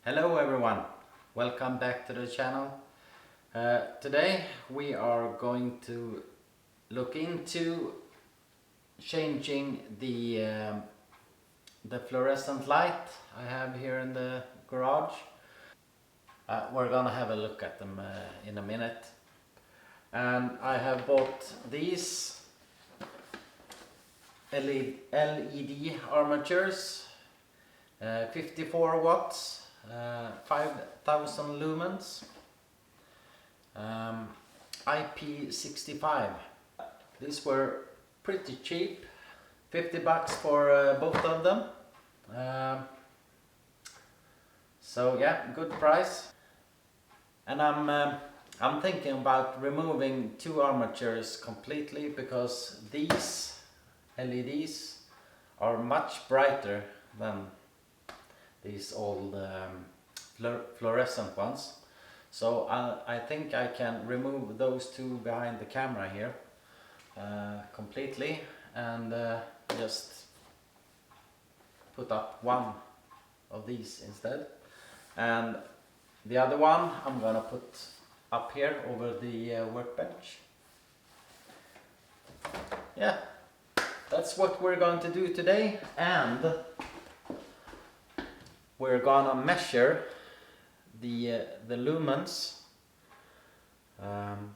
Hello everyone, welcome back to the channel. Today we are going to look into changing the fluorescent light I have here in the garage. We're gonna have a look at them in a minute. And I have bought these LED armatures, 54 watts. 5000 lumens, IP65. These were pretty cheap, 50 bucks for both of them. So yeah, good price. And I'm thinking about removing two armatures completely because these LEDs are much brighter than these old fluorescent ones. So I think I can remove those two behind the camera here completely and just put up one of these instead. And the other one I'm gonna put up here over the workbench. Yeah, that's what we're going to do today. And we're gonna measure the lumens and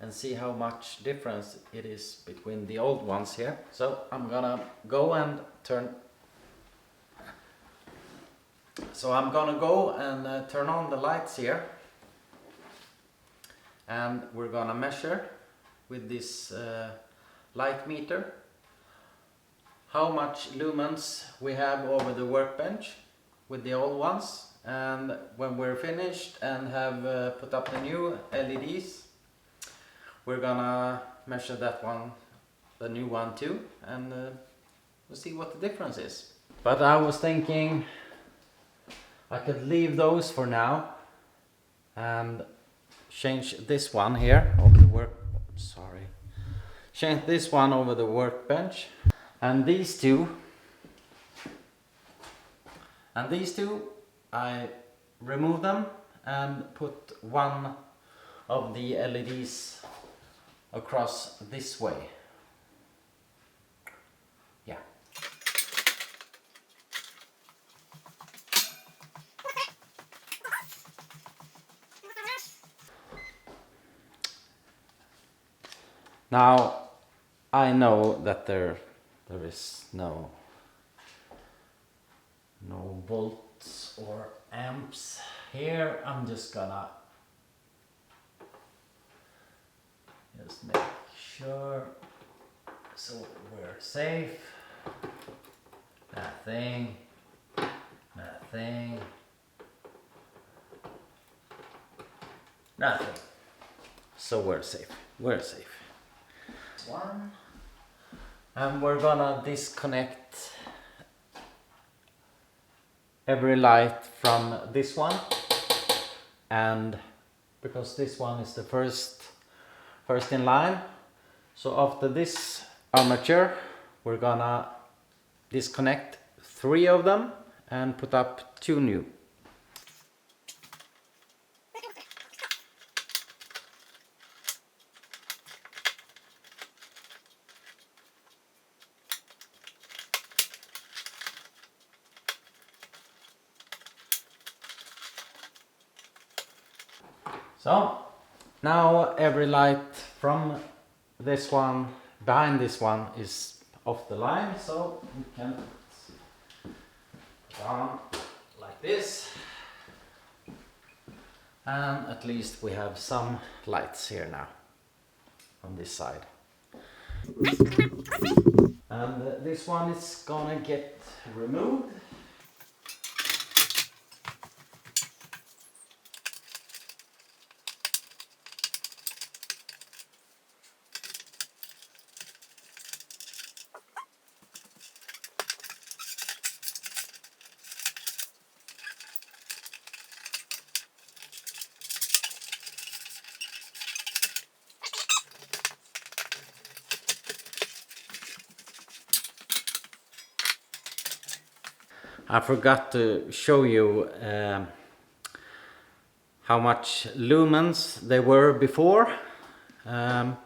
see how much difference it is between the old ones here. So I'm gonna go and turn. So I'm gonna go and turn on the lights here, and we're gonna measure with this light meter how much lumens we have over the workbench with the old ones, and when we're finished and have put up the new LEDs, we're gonna measure that one, the new one too, and we'll see what the difference is. But I was thinking I could leave those for now and change this one here over the change this one over the workbench, and these two I remove them and put one of the LEDs across this way. Yeah. Now I know that there is no volts or amps here. I'm just gonna make sure so we're safe. Nothing. So we're safe. One. And we're gonna disconnect every light from this one, and because this one is the first in line, so after this armature we're gonna disconnect 3 of them and put up 2 new. So now every light from this one behind this one is off the line, so we can put on like this, and at least we have some lights here now on this side. And this one is gonna get removed. I forgot to show you how much lumens they were before, but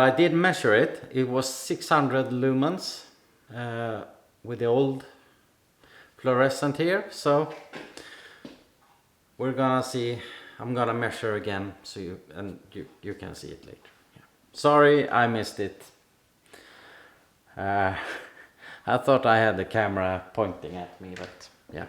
I did measure it. It was 600 lumens with the old fluorescent here, so we're gonna see. I'm gonna measure again so you can see it later. Yeah. Sorry, I missed it. I thought I had the camera pointing at me, but yeah.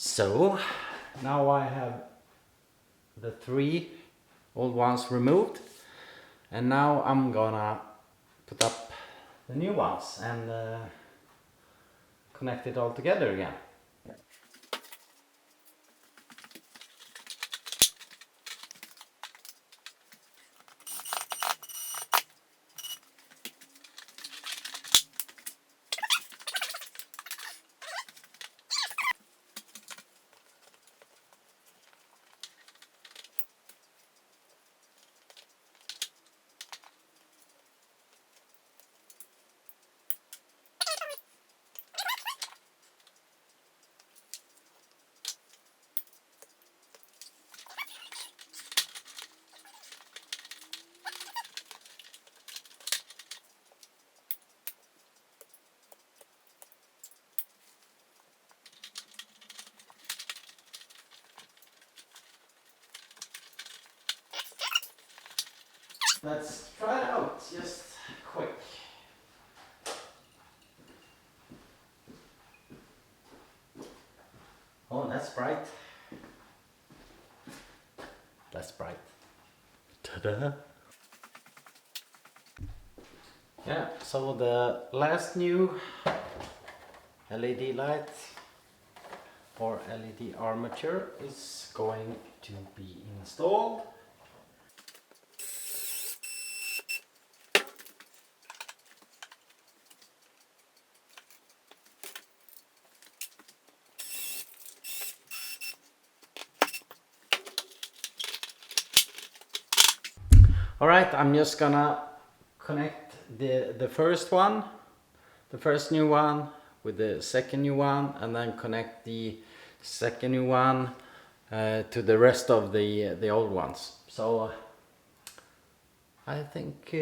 So now I have the 3 old ones removed, and now I'm gonna put up the new ones and connect it all together again. Let's try it out, just quick. Oh, that's bright. That's bright. Ta-da! Yeah, so the last new LED light or LED armature is going to be installed. Alright, I'm just gonna connect the first one, the first new one with the second new one, and then connect the second new one to the rest of the old ones. So I think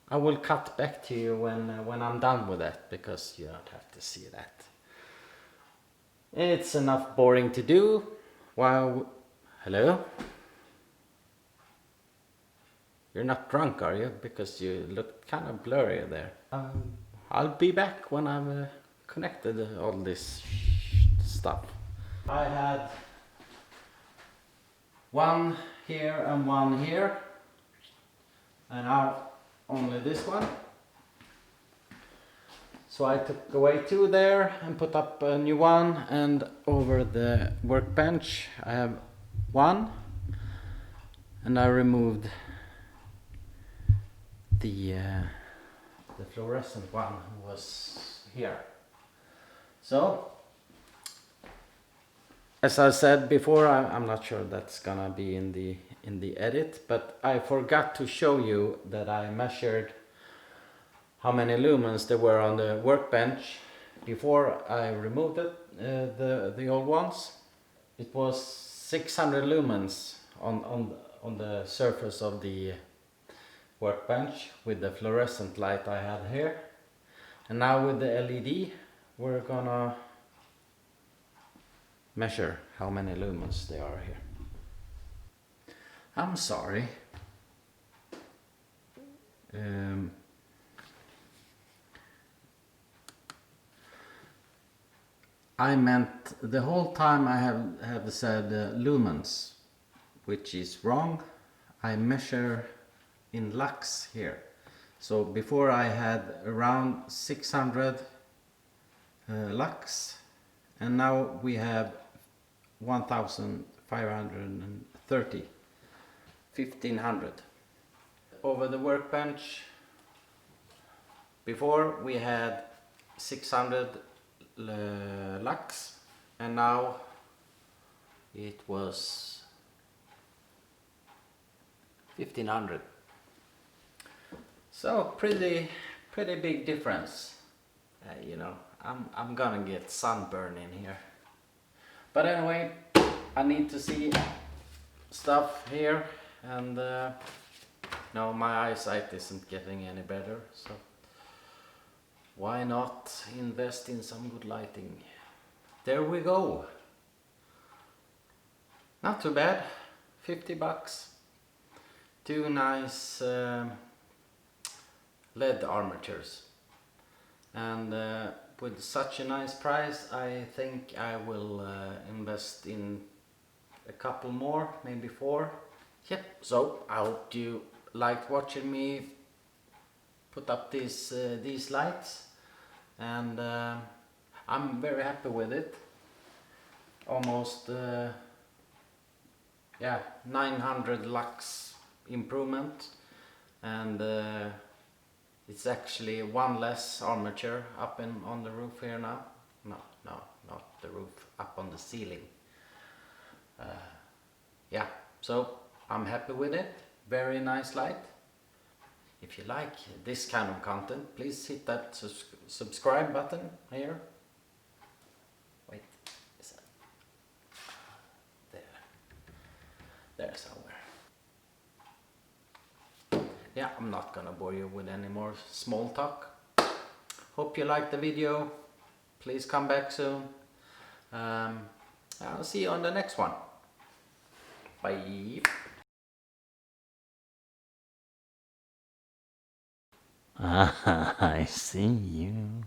I will cut back to you when I'm done with that, because you don't have to see that. It's enough boring to do while... Hello? You're not drunk, are you? Because you look kind of blurry there. I'll be back when I've connected all this stuff. I had one here and one here, and now only this one. So I took away 2 there and put up a new one, and over the workbench I have 1, and I removed the fluorescent one was here. So, as I said before, I'm not sure that's gonna be in the edit, but I forgot to show you that I measured how many lumens there were on the workbench before I removed it, the old ones. It was 600 lumens on the surface of the workbench with the fluorescent light I had here, and now with the LED we're gonna measure how many lumens they are here. I'm sorry. I meant the whole time I have said lumens, which is wrong. I measure in lux here. So before I had around 600 lux, and now we have 1530, 1500. Over the workbench, before we had 600 lux, and now it was 1500. So pretty big difference. You know, I'm gonna get sunburn in here. But anyway, I need to see stuff here, and no, my eyesight isn't getting any better, so why not invest in some good lighting? There we go. Not too bad. 50 bucks. Two nice LED armatures. And with such a nice price, I think I will invest in a couple more, maybe 4. Yep, so I hope you liked watching me put up these lights, and I'm very happy with it. Almost 900 lux improvement, and it's actually one less armature up on the roof here now. No, not the roof, up on the ceiling. Yeah, so I'm happy with it. Very nice light. If you like this kind of content, please hit that subscribe button here. Wait, is that there somewhere? Yeah, I'm not gonna bore you with any more small talk. Hope you liked the video. Please come back soon. I'll see you on the next one. Bye. I see you.